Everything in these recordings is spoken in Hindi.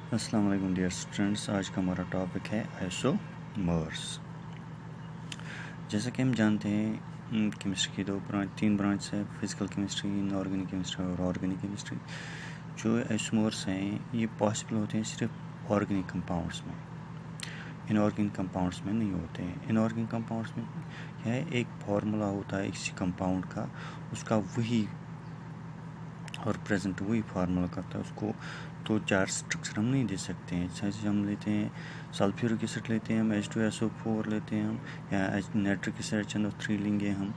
अस्सलाम वालेकुम डियर स्टूडेंट्स। आज का हमारा टॉपिक है आइसोमर्स। जैसा कि हम जानते हैं केमिस्ट्री की तीन ब्रांच है, फिजिकल केमिस्ट्री, इनऑर्गेनिक केमिस्ट्री और ऑर्गेनिक केमिस्ट्री। जो आइसोमर्स हैं ये पॉसिबल होते हैं सिर्फ ऑर्गेनिक कंपाउंड्स में, इनऑर्गेनिक कंपाउंड्स में नहीं होते हैं। इनऑर्गेनिक कंपाउंड्स में क्या है, एक फार्मूला होता है किसी कंपाउंड का, उसका वही और प्रेजेंट वही फार्मूला करता है, उसको तो चार स्ट्रक्चर हम नहीं दे सकते हैं। जैसे हम लेते हैं सल्फ्यूरिक एसिड लेते हैं हम, H2SO4 लेते हैं हम, या नाइट्रिक एसिड HNO3 लेंगे हम,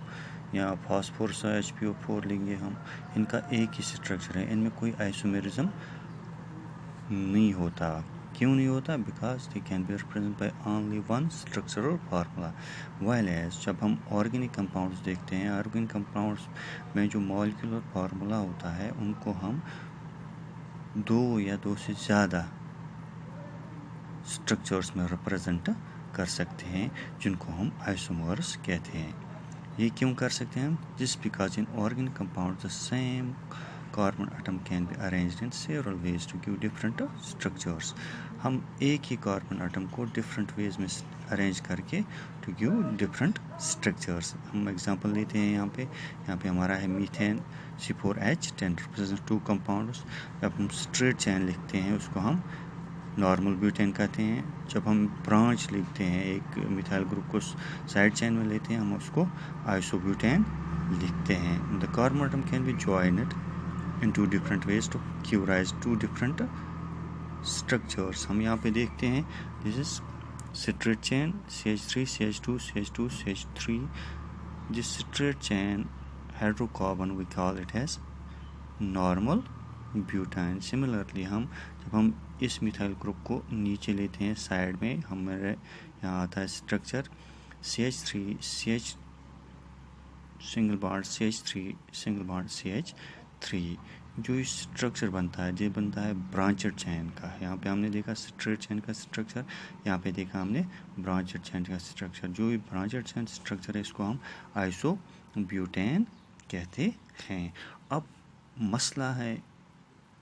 या फास्फोरस HPO4 लेंगे हम। इनका एक ही स्ट्रक्चर है, इनमें कोई आइसोमेरिज्म नहीं होता। क्यों नहीं होता? Because they can be represent by only one structural formula. While as जब हम ऑर्गेनिक कंपाउंड्स देखते हैं, ऑर्गेनिक कंपाउंड्स में जो मॉलिक्यूलर फार्मूला होता है उनको हम दो या दो से ज़्यादा स्ट्रक्चर्स में रिप्रेजेंट कर सकते हैं, जिनको हम आइसोमर्स कहते हैं। ये क्यों कर सकते हैं हम? Just because in organic compound the same carbon atom can be arranged in several ways to give different structures. हम एक ही कार्बन एटम को डिफरेंट वेज में अरेंज करके टू गिव डिफरेंट स्ट्रक्चर्स। हम एग्जांपल लेते हैं यहाँ पे हमारा है methane C4H10 represent two compounds. जब हम स्ट्रेट चैन लिखते हैं उसको हम नॉर्मल ब्यूटेन कहते हैं। जब हम ब्रांच लिखते हैं एक मिथाइल ग्रुप को साइड चेन में लेते हैं, हम उसको आइसोब्यूटेन लिखते हैं। The carbon atom can be joined in two different ways to give rise to different structures. हम यहाँ पे देखते हैं this is straight chain CH3 CH2 CH2 CH3। This straight chain hydrocarbon we call it as normal butane. Similarly जब हम इस मिथाइल ग्रुप को नीचे लेते हैं साइड में, हमारे यहाँ आता है structure CH3 CH single bond CH3 single bond CH3। जो इस स्ट्रक्चर बनता है, ये बनता है ब्रांचेड चैन का। यहाँ पे हमने देखा स्ट्रेट चैन का स्ट्रक्चर, यहाँ पे देखा हमने ब्रांचेड चैन का स्ट्रक्चर। जो ब्रांचेड चैन स्ट्रक्चर है इसको हम आइसोब्यूटेन कहते हैं। अब मसला है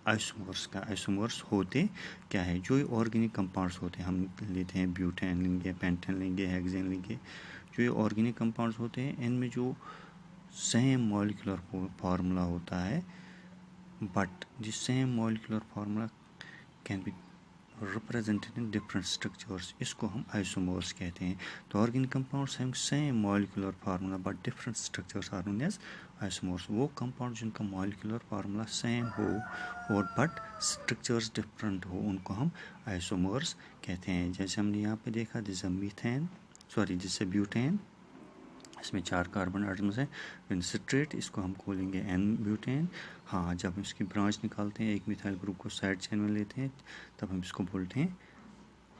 आइसोमर्स का। आइसोमर्स होते क्या है? जो ऑर्गेनिक कंपाउंड्स होते हैं, हम लेते हैं ब्यूटेन लेंगे, पेंटेन लेंगे, हेक्सेन लेंगे। जो ये ऑर्गेनिक कंपाउंड्स होते हैं इनमें जो सेम मॉलिक्यूलर फार्मूला होता है, but this same molecular formula can be represented in different structures, इसको हम आइसोमर्स कहते हैं। तो organic compounds having same molecular formula but different structures are known as isomers. वो कंपाउंड जिनका मॉलिक्यूलर फार्मूला सेम हो और बट स्ट्रक्चर्स डिफरेंट हो, उनको हम आइसोमर्स कहते हैं। जैसे हमने यहाँ पे देखा दिस दिस ब्यूटेन, इसमें 4 कार्बन एटम्स हैं। इन स्ट्रेट इसको हम खोलेंगे N ब्यूटेन। हाँ, जब हम इसकी ब्रांच निकालते हैं, एक मिथाइल ग्रुप को साइड चेन में लेते हैं, तब हम इसको बोलते हैं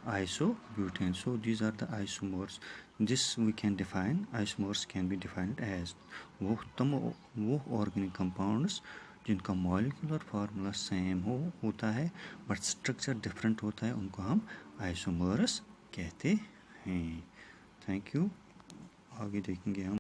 isobutane. So these are the isomers. This we can define, isomers can be defined as वो ऑर्गेनिक कंपाउंड्स जिनका मॉलिक्यूलर फार्मूला सेम होता है बट स्ट्रक्चर डिफरेंट होता है, उनको हम आइसोमर्स कहते हैं। Thank you. आगे देखेंगे हम।